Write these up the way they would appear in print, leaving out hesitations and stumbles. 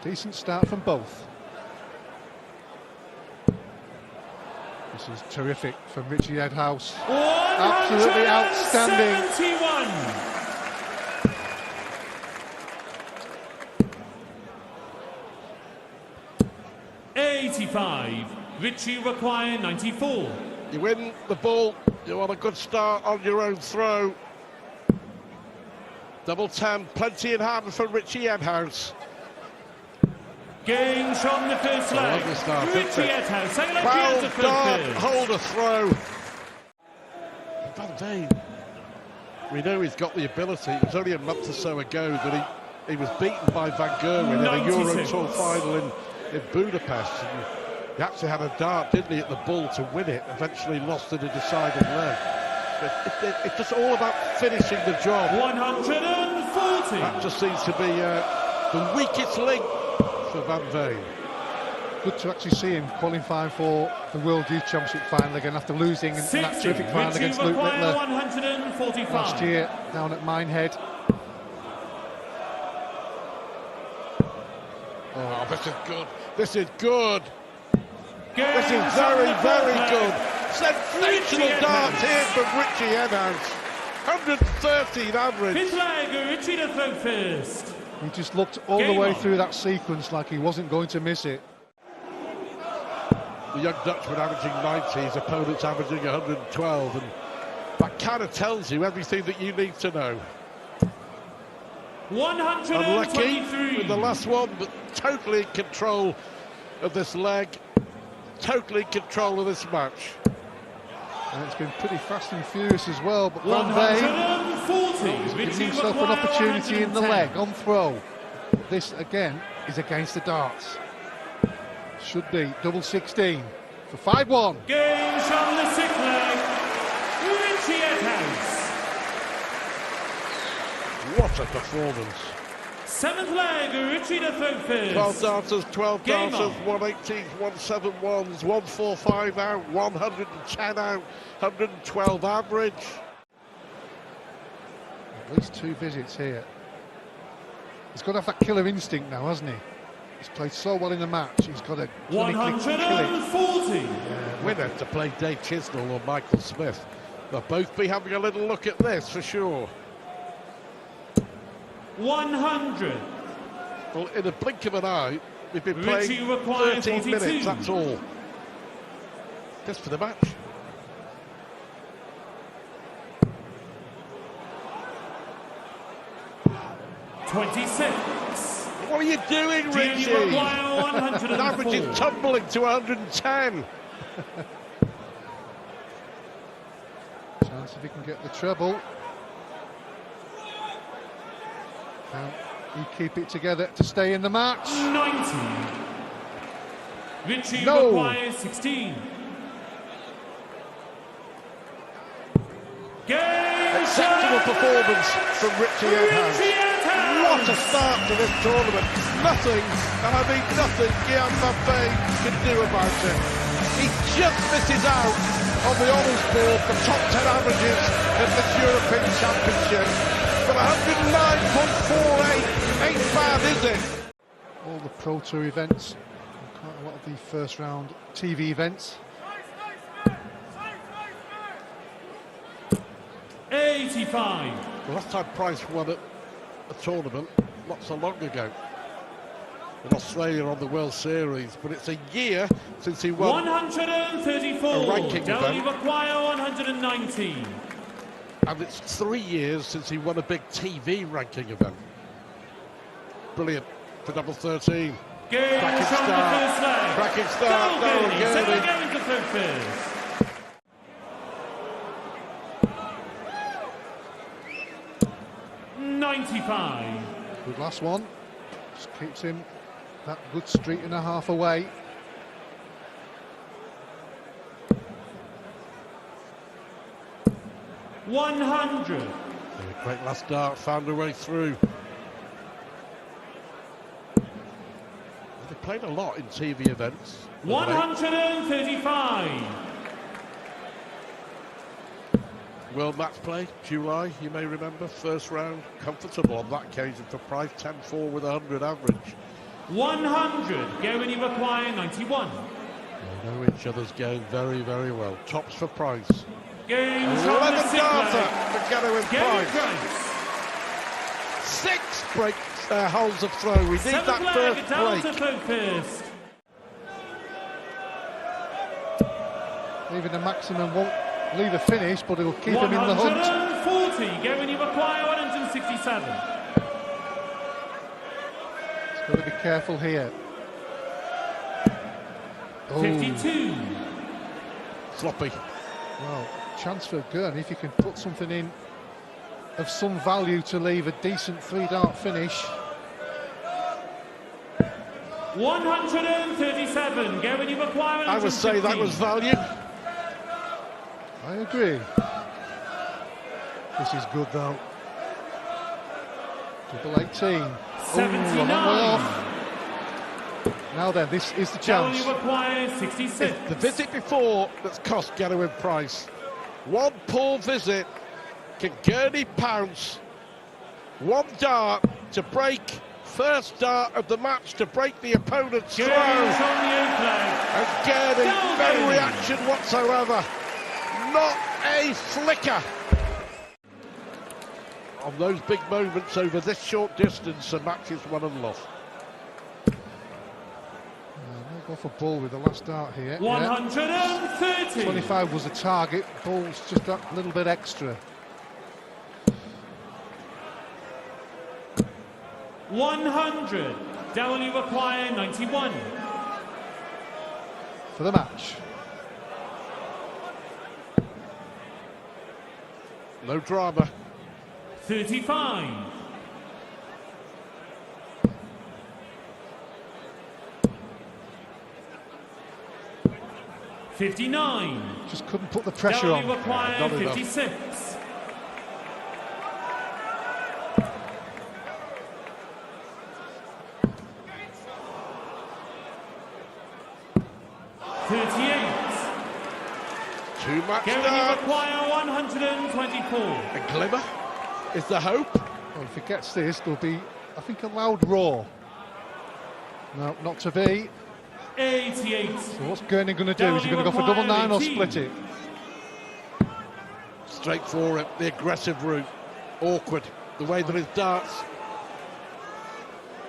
Decent start from both. This is terrific from Richie Edhouse. Absolutely outstanding. 85. Richie require 94. You win the ball, you want a good start on your own throw. Double 10, plenty in hand for Richie Edhouse. Gains from the first leg. Richie Edhouse. Well done, hold a throw. Van Veen, we know he's got the ability. It was only a month or so ago that he was beaten by Van Gerwen in a Euro Tour final in Budapest. And he actually had a dart, didn't he, at the bull to win it. Eventually lost in a deciding leg. It's just all about finishing the job. 140. That just seems to be the weakest link for Van Veen. Good to actually see him qualifying for the World Youth Championship final again after losing in that terrific final against Luke Littler last year down at Minehead. Oh, this is good. This is good. This is very, very good. Sensational dart here from Richie Edhouse. 113 average. Fifth leg, Richie to throw first. He just looked all the way through that sequence like he wasn't going to miss it. The young Dutchman averaging 90, his opponent's averaging 112, and that kind of tells you everything that you need to know. 123. Unlucky with the last one, but totally in control of this leg, totally in control of this match. And it's been pretty fast and furious as well, but Van Veen gives himself an opportunity in the leg on throw. But this again is against the darts. Should be double 16 for 5-1. Gains from the sixth leg, Richie Edhouse. What a performance. Seventh leg, Richie to throw first. 12 darters, 12 darters, 118, 171s, 145 out, 110 out, 112 average. At least 2 visits here. He's got to have that killer instinct now, hasn't he? He's played so well in the match, he's got to 140. Winner to play Dave Chisnall or Michael Smith. They'll both be having a little look at this for sure. 100. Well, in a blink of an eye, we've been playing 13 minutes, that's all. Just for the match. $26. What are you doing, Richie? The average is tumbling to 110. Chance if he can get the treble. Can he keep it together to stay in the match? 90. Richie requires 16. Acceptable performance from Richie Edhouse. What a start to this tournament. Nothing, and I mean nothing, Guillaume Van Veen can do about it. He just misses out on the honours board for top 10 averages in the European Championship. But 109.48 ain't bad, is it? All the Pro Tour events, quite a lot of the first round TV events. 85. The last time Price won at a tournament, not so long ago, in Australia on the World Series, but it's a year since he won 134. a ranking event. Require 119. And it's 3 years since he won a big TV ranking event. Brilliant for double 13. Cracking start. Cracking start. Going to third first. $95. Good last one. Just keeps him that good street and a half away. $100. A great last dart, found a way through. They played a lot in TV events. 135. World Match Play, July, you may remember, first round, comfortable on that occasion for Price, 10-4 with 100 average. 100. Gurney require 91. They know each other's game very, very well. Tops for Price. Games 11 from the darter for Gerwen Gurney Price. 6 breaks their holes of throw. We need that first down to break. throw first. Even the maximum won't leave a finish, but it'll keep him in the hunt. 140. Gurney require 167. He's got to be careful here. Oh. 52. Sloppy. Well, chance for Gurney if you can put something in of some value to leave a decent 3-dart finish. 137. Gurney require 150. I would say that was value. I agree. This is good though. Double 18. 79. Ooh, a long way off. Now then, this is the chance. Gurney requires 66. The visit before that's cost Gerwen Price. One poor visit. Can Gurney pounce? 1 dart to break. First dart of the match to break the opponent's throw. Gurney's on the outline. And Gurney, no reaction whatsoever. Not a flicker. On those big moments over this short distance, the match is won and lost. They'll go for ball with the last dart here. 130. Yeah. 25 was the target. Ball's just that little bit extra. 100. W require 91. For the match. No drama. 35. 59. Just couldn't put the pressure on. W require Not enough. 56. 38. Too much Gurney darts. require 124. A glimmer is the hope. Well, if he gets this, there'll be, I think, a loud roar. No, not to be. 88. So what's Gurney going to do? Is he going to go for double 9 or split it? Straight for it, the aggressive route. Awkward, the way that his darts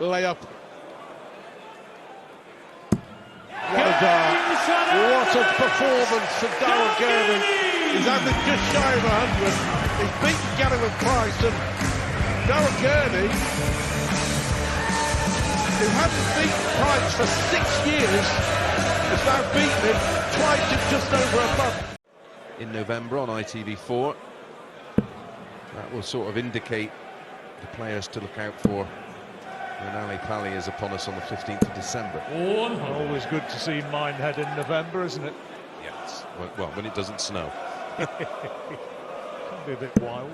lay up. What a dart. What a performance from Darryl Gurney. He's added just shy of 100. He's beaten Gerwen Price, and Darryl Gurney, who hadn't beaten Price for 6 years, has now beaten him twice in just over a month. In November on ITV4. That will sort of indicate the players to look out for when Ali Pali is upon us on the 15th of December. Always good to see Minehead in November, isn't it? Yes. Well, when it doesn't snow. Can be a bit wild.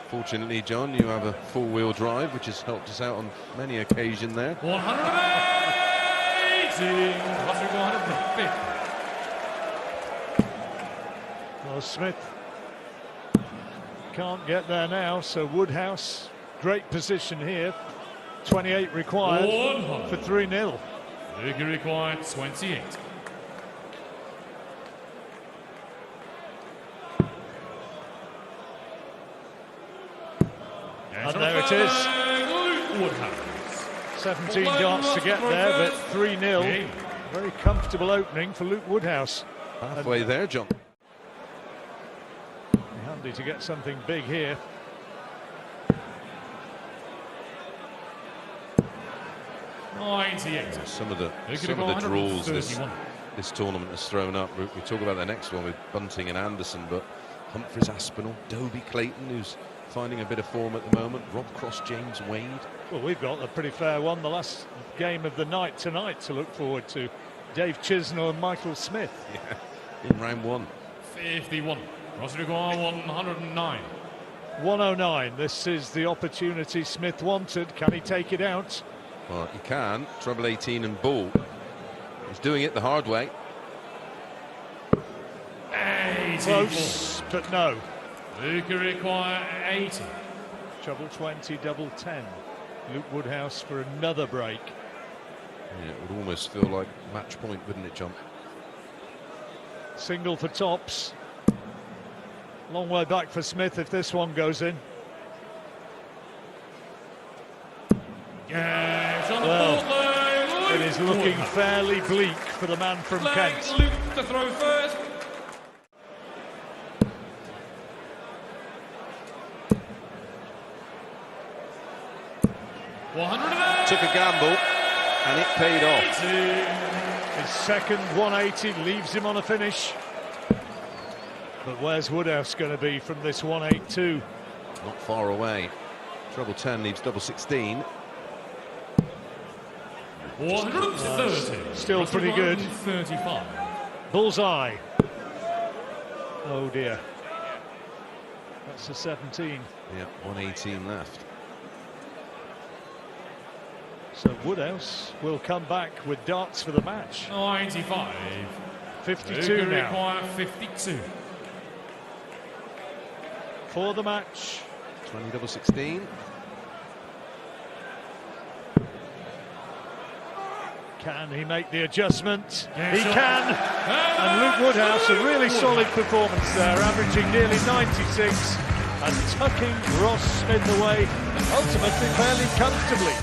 Fortunately, John, you have a four-wheel drive, which has helped us out on many occasions there. 180. What's your 150? Well, Smith can't get there now, so Woodhouse, great position here. 28 required 100. for 3-0. Luke required 28. And there it is. Woodhouse. 17 darts to get there, but 3-0. Very comfortable opening for Luke Woodhouse. Halfway there, John. Handy to get something big here. Some of the draws this tournament has thrown up. We talk about the next one with Bunting and Anderson, but Humphreys, Aspinall, Dobie Clayton, who's finding a bit of form at the moment. Rob Cross, James Wade. Well, we've got a pretty fair one. The last game of the night tonight to look forward to. Dave Chisnall and Michael Smith. Yeah, in round 1. 51. Rodrigo 109. 109. This is the opportunity Smith wanted. Can he take it out? Well, he can. Treble 18 and ball. He's doing it the hard way. 80. Close, but no. Luke require 80. Treble 20, double 10. Luke Woodhouse for another break. Yeah, it would almost feel like match point, wouldn't it, John? Single for tops. Long way back for Smith if this one goes in. Yeah, it's on Well, the fourth line. it is looking fairly bleak for the man from Kent. Luke to throw first. Took a gamble, and it paid off. His second 180 leaves him on a finish. But where's Woodhouse going to be from this 182? Not far away. Treble 10 leaves double 16. 130. Still pretty good. 35. Bullseye. Oh dear. That's a 17. Yeah, 118 left. So Woodhouse will come back with darts for the match. 95. 52 now. Require 52. For the match. 20 double 16. Can he make the adjustment? Yeah, He sure. can. And Luke Woodhouse, a really solid performance there, averaging nearly 96 and tucking Ross in the way, ultimately fairly comfortably.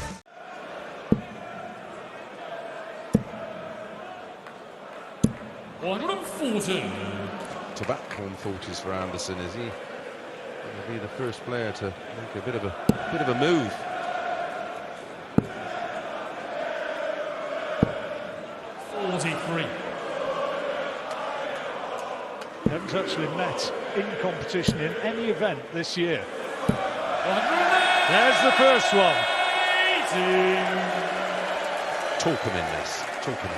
To back 140s for Anderson, is he? He'll be the first player to make a bit of a move. They haven't actually met in competition in any event this year. There's the first one. Talk him in this. Talk him in.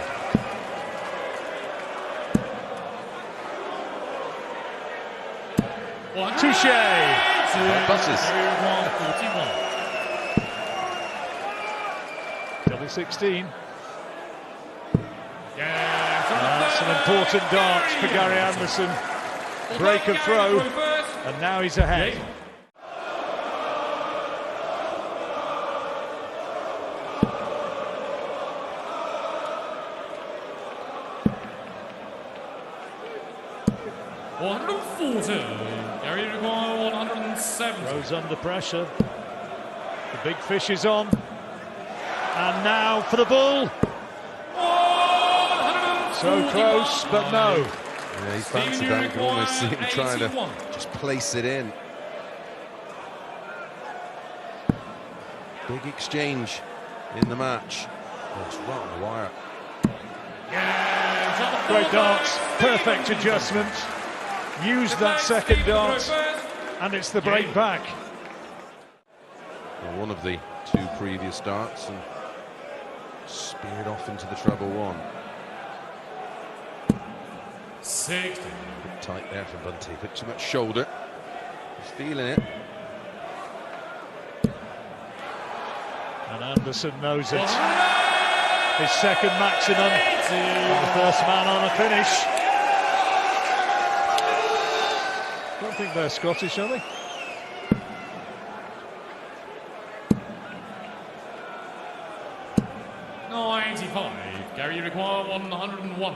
Touché. Buses. Double 16. That's an important dart for Gary Anderson. Break of throw, and now he's ahead. Gary require 107. Rose under pressure. The big fish is on. And now for the bull. So close, but no. Yeah, he fancied that. You can almost see him trying to just place it in. Big exchange in the match. Oh, it's right on the wire. Great darts, perfect adjustment. Used that second dart, and it's the break back. Well, one of the two previous darts and speared off into the treble one. 60. A bit tight there for Bunting, a bit too much shoulder. He's feeling it. And Anderson knows it. His second maximum. And the first man on a finish. Don't think they're Scottish, are they? Gary require 101.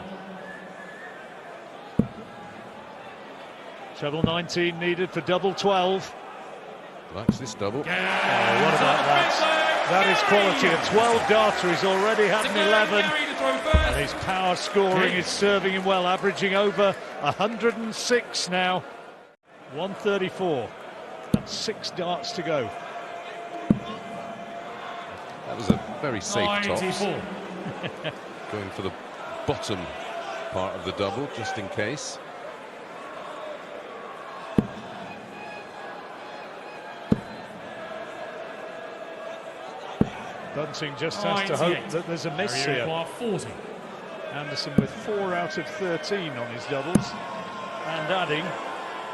Treble 19 needed for double 12. Likes this double. Oh, what about that? That is quality. A 12 darter. He's already had an 11. And his power scoring is serving him well, averaging over 106 now. 134 and 6 darts to go. That was a very safe toss. Going for the bottom part of the double, just in case. Bunting just has to hope that there's a miss here. 40. Anderson with 4 out of 13 on his doubles. And adding.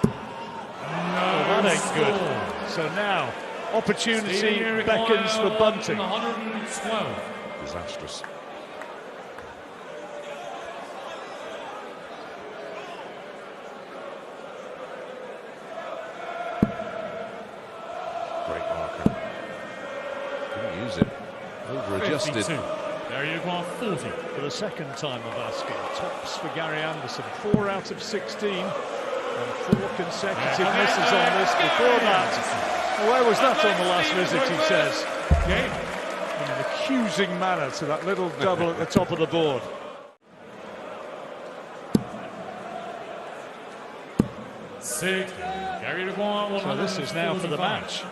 Oh, that ain't good. So now, opportunity beckons for Bunting. 112. Disastrous. Great marker. Didn't lose it. Over-adjusted. 52. Gary Lecointe 40. For the second time of asking. Tops for Gary Anderson. 4 out of 16. And 4 consecutive misses on this. Before that, where was that on the last visit, he says. In an accusing manner to that little double at the top of the board. Gary Lecointe, So this is now for the match.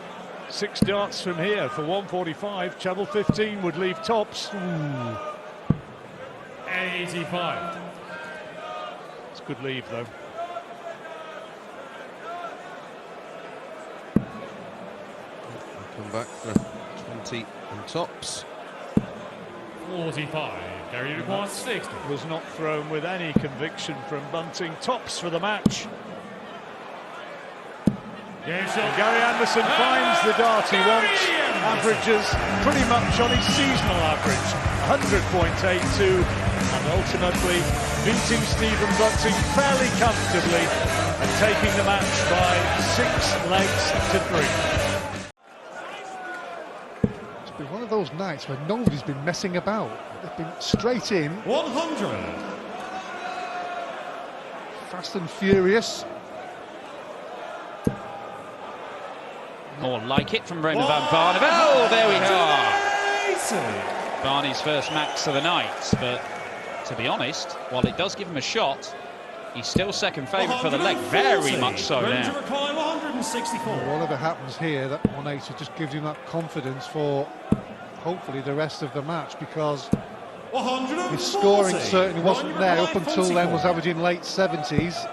6 darts from here for 145. Treble 15 would leave Tops. 85. It's a good leave, though. Come back for 20 on Tops. 45. Gary Lecointe 60. Was not thrown with any conviction from Bunting. Tops for the match. Game shot. And Gary Anderson finds the dart he wants. Averages pretty much on his seasonal average. 100.82. And ultimately beating Stephen Bunting fairly comfortably and taking the match by 6 legs to 3. It's been one of those nights where nobody's been messing about. They've been straight in. 100. Fast and furious. More like it from Raymond van Barneveld. Oh, there we are. Barney's first max of the night, but to be honest, while it does give him a shot, he's still second favourite for the leg, very much so now. 164. Whatever happens here, that 180 just gives him that confidence for hopefully the rest of the match, because his scoring certainly wasn't there up until then, was averaging late 70s.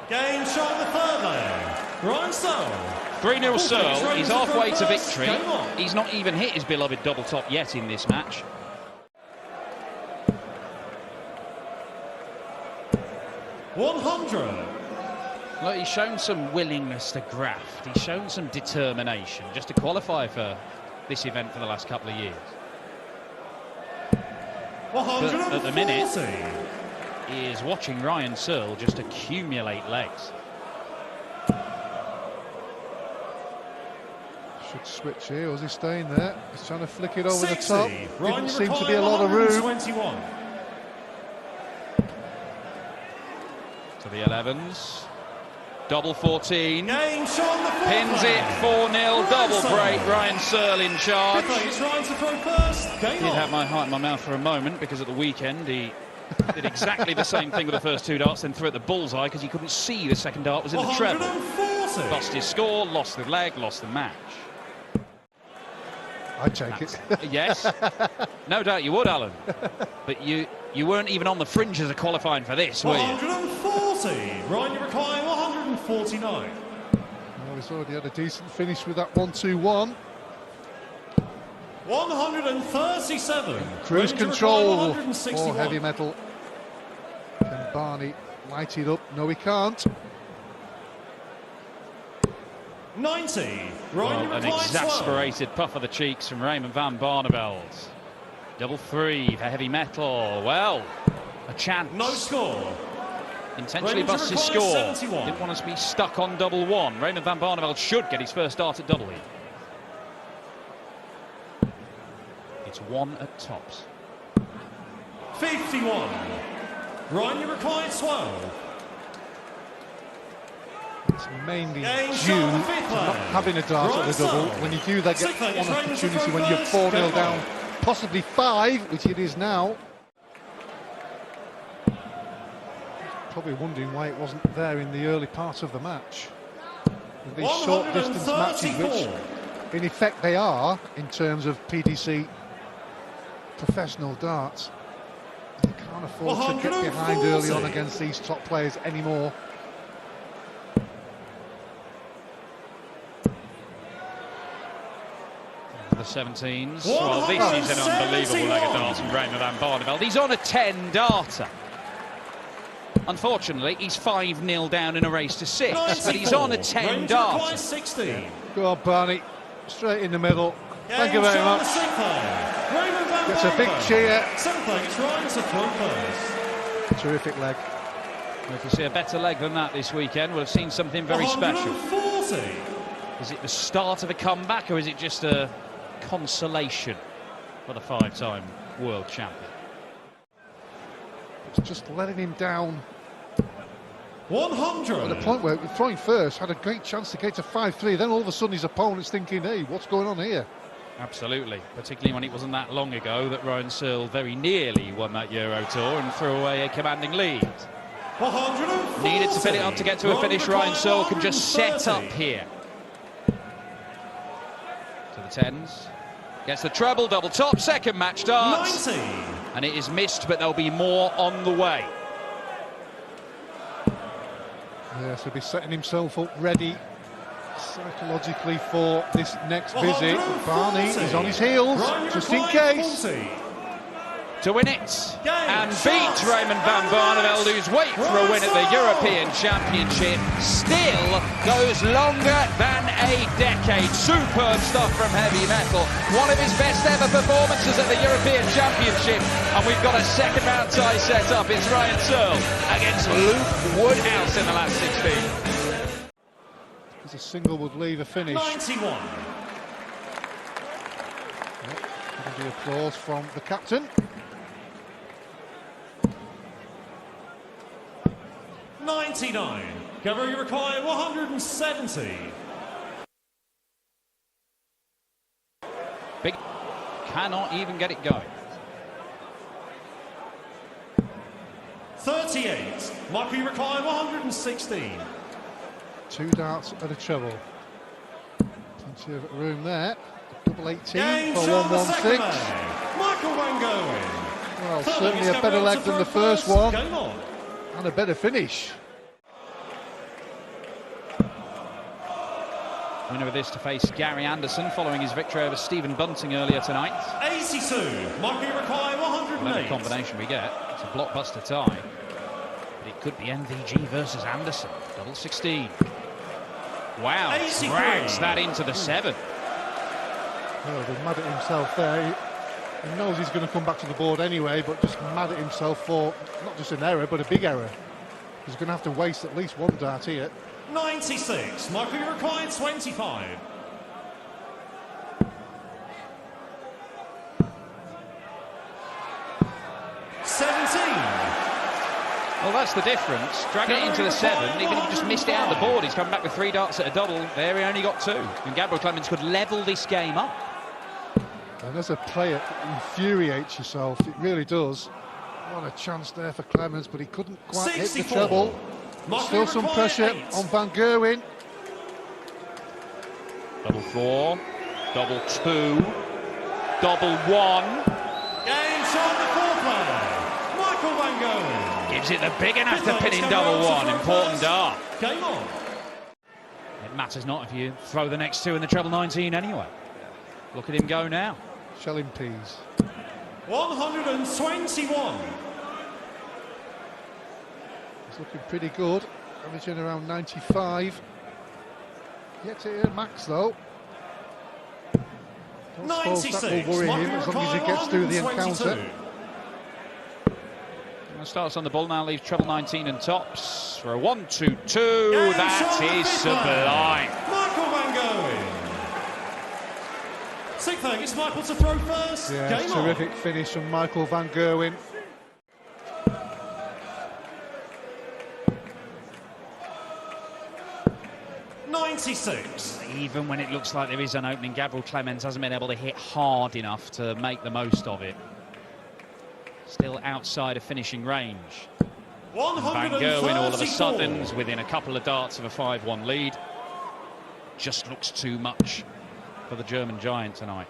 Game shot the third leg. Ryan Searle. 3-0 Searle, he's halfway to victory. He's not even hit his beloved double top yet in this match. Look, he's shown some willingness to graft. He's shown some determination just to qualify for this event for the last couple of years. But at the minute, he is watching Ryan Searle just accumulate legs. Should switch here, or is he staying there? He's trying to flick it over the top. Didn't seem to be a lot of room. 21. To the 11s. Double 14. Game shot on the fourth Pins leg. it 4-0. Double break. Ryan Searle in charge. He's trying to throw first. Game Did on. have my heart in my mouth for a moment, because at the weekend he did exactly the same thing with the first 2 darts, then threw at the bullseye because he couldn't see the second dart was in the treble. 140. Lost his score, lost the leg, lost the match. I'd take it. Yes, no doubt you would, Alan. But you weren't even on the fringes of qualifying for this, were you? 140. Ryan Lecointe 149. Well, he's already had a decent finish with that 1-2-1. 137. Cruise Ryan control Lecointe, for 161. heavy metal. Can Barney light it up? No, he can't. 90. Well, Ryan an Lecointe, exasperated puff of the cheeks from Raymond van Barneveld. Double 3 for heavy metal. Well, a chance. 12. No score. Intentionally Raymond busts his Lecointe, score. 71. Didn't want us to be stuck on double 1. Raymond van Barneveld should get his first dart at double here. It's 1 at Tops. 51. Ryan Lecointe 12. It's mainly Game due shot on the to fifth not leg. having a dart at the double. Searle. When you do that, get Sixth leg, one it's Raymond opportunity when Lecointe you're first. 4-0 Game down, on. possibly 5, which it is now. Probably wondering why it wasn't there in the early part of the match. With these short distance matches, which in effect they are in terms of PDC professional darts. You can't afford to get behind early on 140. against these top players anymore. The 17s. Well, this is an unbelievable leg of darts from Raymond van Barneveld. He's on a 10-darter. Unfortunately, he's 5-0 down in a race to 6, but he's on a 10-darter. 16. Go on, Barney, straight in the middle. Thank you very much. Gets a big cheer. 7th leg, it's Ryan to throw first. Terrific leg. If we see a better leg than that this weekend, we'll have seen something very special. 140. Is it the start of a comeback, or is it just a consolation for the 5-time world champion? It's just letting him down 100. at the point where throwing first, had a great chance to get to 5-3. Then all of a sudden his opponent's thinking, hey, what's going on here? Absolutely, particularly when it wasn't that long ago that Ryan Searle very nearly won that Euro Tour and threw away a commanding lead. 140. Needed to fill it up to get to a finish. Ryan Searle can just set up here. To the 10s. Gets the treble, double top, second match darts. 90. And it is missed, but there'll be more on the way. Yes, he'll be setting himself up ready psychologically for this next visit. But Barney is on his heels, just in case. 40. To win it and beat Raymond van Barneveld, who's waiting for a win at the European Championship. Still goes longer than a decade. Superb stuff from heavy metal. One of his best ever performances at the European Championship. And we've got a second round tie set up. It's Ryan Searle against Luke Woodhouse in the last 16. Because a single would leave a finish. 91. The applause from the captain. 99. Cover you require 170. Big cannot even get it going. 38. Mark you require 116. 2 darts at a treble. Plenty of room there. Double 18 Game for shot, the 116. second leg. Michael Van Gerwen. Well, Third certainly is a better Gabriel leg to than the throw first one. Game on. And a better finish. Winner of this to face Gary Anderson following his victory over Stephen Bunting earlier tonight. 82. Mark you require Whatever 108. combination we get, it's a blockbuster tie. But it could be MVG versus Anderson. Double 16. Wow, 83. drags that into the 7. Well, he's mad at himself there. He knows he's going to come back to the board anyway, but just mad at himself for not just an error, but a big error. He's going to have to waste at least 1 dart here. 96. Mark you require 25. 17. Well, that's the difference. Dragging it into the 7, even if he just missed it out of the board, he's coming back with 3 darts at a double. There he only got 2. And Gabriel Clemens could level this game up. And as a player, it infuriates yourself. It really does. What a chance there for Clemens, but he couldn't quite hit the 64. treble. Mark Still some require pressure 8. on Van Gerwen. Double 4, double 2, double 1. Game shot, the 4th player. Michael Van Gerwen. Gives it the big enough to pin in double 1. Important dart. Game on. It matters not if you throw the next 2 in the treble 19 anyway. Look at him go now. Shelling peas. 121. He's looking pretty good. Averaging around 95. Yet to hear max though. Don't suppose 96. that will worry him as long as he gets through the encounter. Starts on the ball now, leaves treble 19 and tops for a 1-2-2. That is sublime. Michael Van Gerwen. 6th leg, it's Michael to throw first. Yeah, Game terrific finish from Michael Van Gerwen. on. 96. Even when it looks like there is an opening, Gabriel Clemens hasn't been able to hit hard enough to make the most of it. Still outside of finishing range. Van Gerwen all of a sudden is within a couple of darts of a 5-1 lead. Just looks too much for the German giant tonight.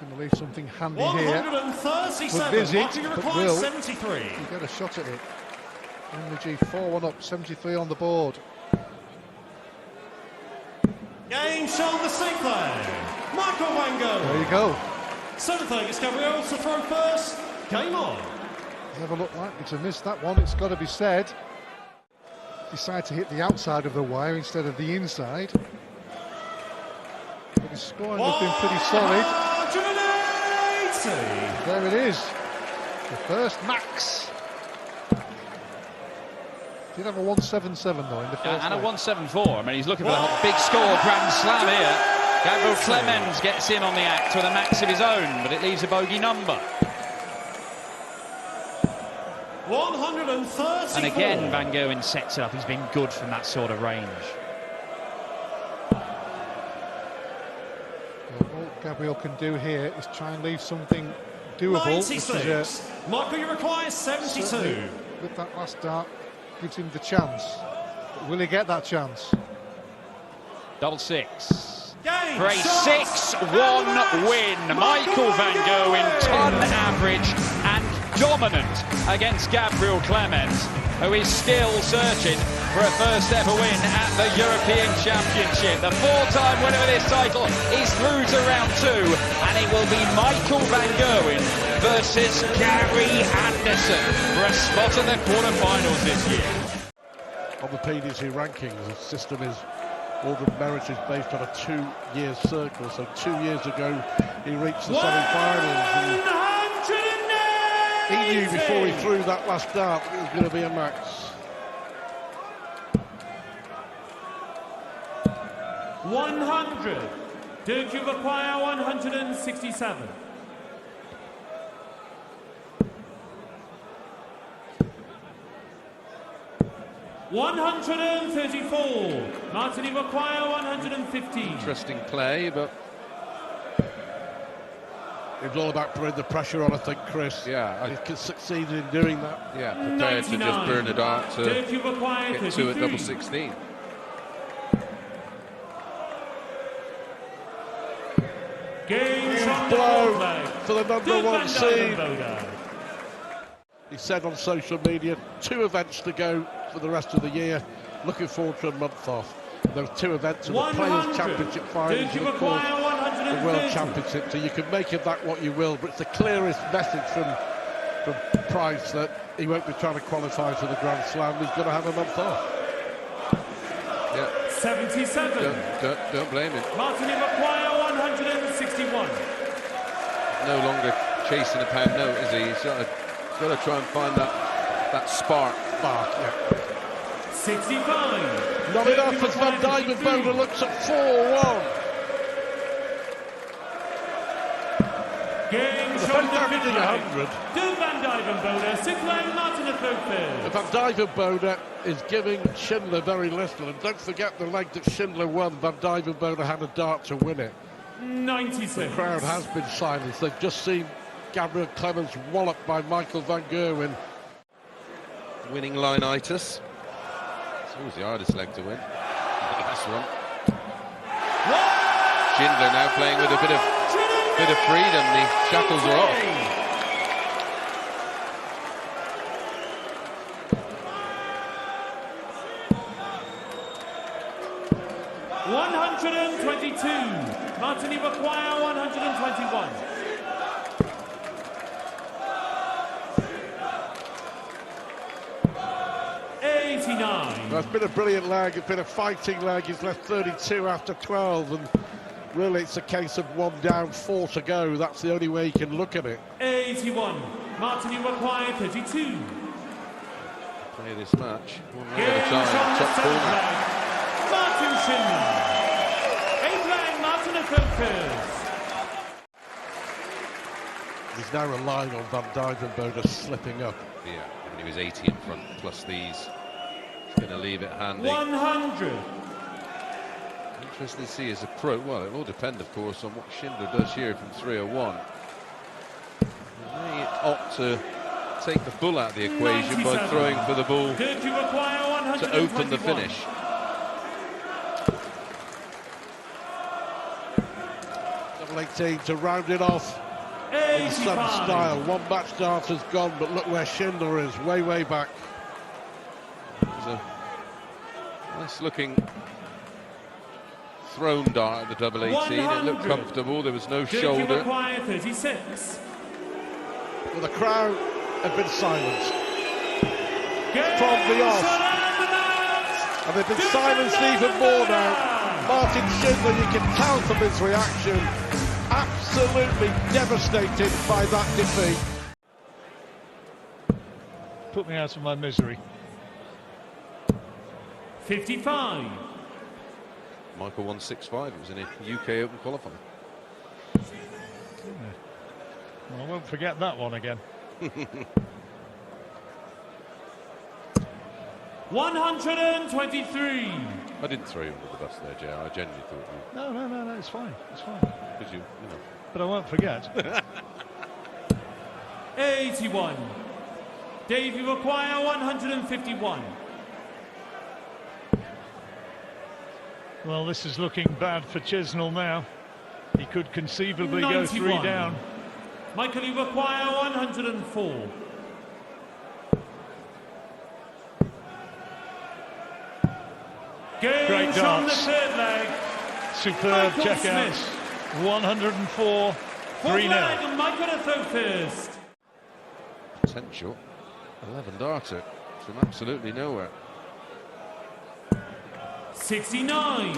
Going to leave something handy here. 137. Visit, Marking but required will 73. you get a shot at it. MVG 4-1 up, 73 on the board. Game shot, the 6th leg. Michael Van Gerwen. There you go. 7th leg, it's Gabriel to throw first. Game on. Never looked likely to miss that one, it's got to be said. Decide to hit the outside of the wire instead of the inside. But his scoring has been pretty solid. 180. There it is. The first max Did have a 177 though in the first and a leg. 174. I mean, he's looking for the big score, grand slam here. Gabriel Clemens gets in on the act with a max of his own, but it leaves a bogey number. 134. And again, Van Gerwen sets it up. He's been good from that sort of range. Well, all Gabriel can do here is try and leave something doable. 96. Michael, you require 72. With that last dart, gives him the chance. But will he get that chance? Double six. Game, For a shots, 6-1 win. Michael Van Gerwen, ton average and dominant against Gabriel Clemens, who is still searching for a first ever win at the European Championship. The four-time winner of this title is through to round 2, and it will be Michael Van Gerwen versus Gary Anderson for a spot in the quarterfinals this year. On the PDC rankings, the system is order of merit is based on a 2-year circle. So 2 years ago, he reached the semi-finals. And he knew before he threw that last dart that it was going to be a max. 100. Did you require 167? $134. Martin, you require 115. Interesting play, but It was all about putting the pressure on, I think, Chris. Yeah, he succeeded in doing that. Yeah, prepared to just burn a dart to Did you require get 33? to at double 16. Game from Blow for the number 1 seed. Duijvenbode. He said on social media, 2 events to go for the rest of the year. Looking forward to a month off. Those 2 events are the 100. Players' Championship finals Did you and, of course, require the 130? World Championship. So you can make of that what you will, but it's the clearest message from Price that he won't be trying to qualify for the Grand Slam. He's going to have a month off. Yeah, 77. don't blame him. Martin, you require 161. No longer chasing a pound note, is he? He's got to try and find that spark. Yeah. 65. Not enough as Van Duijvenbode looks at 4-1. Game The shown fact averaging the 100. Do Van Duijvenbode, Searle, Martin at third. Van Duijvenbode is giving Schindler very little, and don't forget the leg that Schindler won. Van Duijvenbode had a dart to win it. 96. The crowd has been silenced. They've just seen Gabriel Clemens walloped by Michael Van Gerwen. Winning line-itis. It's always the hardest leg to win. That's one. Schindler now playing with a bit of freedom. The shackles are off. 122. Martin, you require 121. Well, it's been a brilliant leg. It's been a fighting leg. He's left 32 after 12, and really it's a case of 1 down, 4 to go. That's the only way you can look at it. 81. Martin, you require 32. Play this match one leg at a time. Top corner. Martin Schindler. 8 leg, Martin at third. He's now relying on Van Duijvenbode slipping up. Yeah, when he was 80 in front, plus these. He's going to leave it handy. 100. Interesting to see his approach. Well, it will depend, of course, on what Schindler does here from 301. He may opt to take the bull out of the equation 97. by throwing for the ball Did you require 121? to open the finish. Double 18 to round it off in some 85. style. 1 match dart has gone, but look where Schindler is, way back. It was a nice looking thrown dart at the double 18. It looked 100. comfortable. There was no Did you shoulder. require 36? Well, the crowd have been silenced from the off, and they've been silenced even more now. Martin Schindler, you can tell from his reaction, absolutely devastated by that defeat. Put me out of my misery. 55. Michael 165. It was in a UK Open qualifying. Well, I won't forget that one again. 123. I didn't throw you under the bus there, Jay. I genuinely thought you. No, it's fine. It's fine. Because you know. But I won't forget. 81. Dave, you require 151. Well, this is looking bad for Chisnall now. He could conceivably 91. go 3 down. Michael, you require 104. Great Goes on the darts. third leg. Superb Michael checkouts. Smith. 104, Fourth 3-0. leg, and Michael to throw first. Potential 11 darter from absolutely nowhere. 69.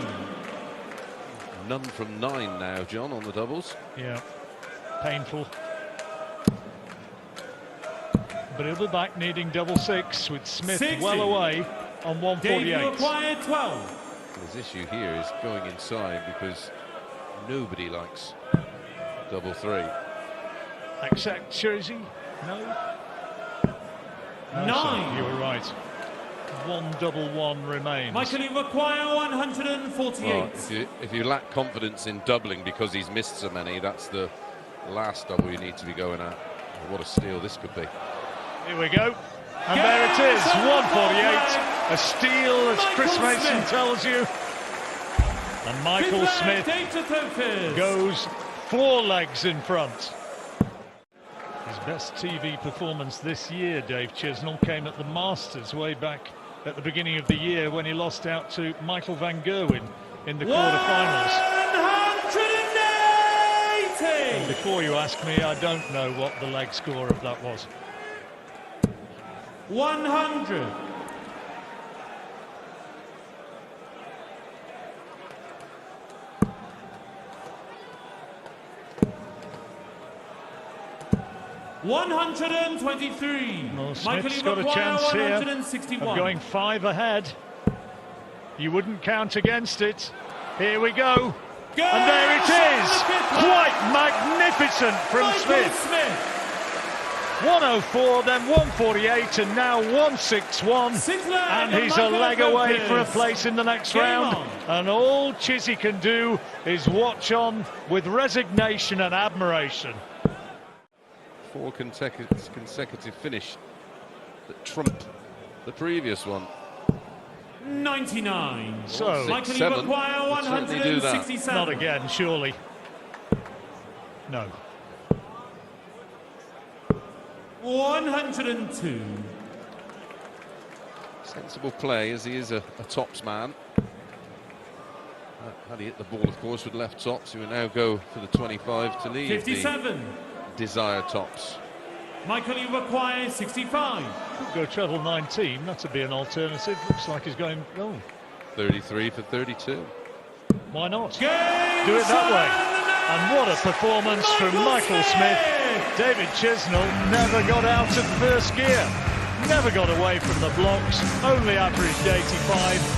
None from 9 now, John, on the doubles. Yeah, painful. But he'll be back needing double 6 with Smith 60. well away on Dave, 148. you require 12. His issue here is going inside because nobody likes double 3. Accept Jersey? No. No, 9. sir, you were right. 1-1 remains. Michael, you require 148. Well, if you lack confidence in doubling because he's missed so many, that's the last double you need to be going at. What a steal this could be. Here we go. And there it is, 148. A steal, as Chris Mason tells you. And Michael Smith goes 4 legs in front. His best TV performance this year, Dave Chisnall, came at the Masters way back at the beginning of the year when he lost out to Michael van Gerwen in the quarterfinals. 180! And before you ask me, I don't know what the leg score of that was. 100. $123. Well, Michael, Smith's you got a require chance here 161. of going 5 ahead. You wouldn't count against it. Here we go. And there it is. Quite magnificent from Michael Smith. 104, then 148, and now 161. And he's a leg away for a place in the next round. And all Chizzy can do is watch on with resignation and admiration. 4 consecutive finish that trumped the previous one. 99. So, Michael, you 7 require would certainly do that. 167. not again, surely. No. 102. Sensible play, as he is a tops man. Had he hit the ball, of course, with left tops, he would now go for the 25 to leave 57. the desired tops. Michael, you require 65. Could go treble 19, that'd be an alternative. Looks like he's going, oh, 33 for 32. why not? Game Do it that way. time. And what a performance from Michael Smith. David Chisnall never got out of first gear, never got away from the blocks, only averaged 85.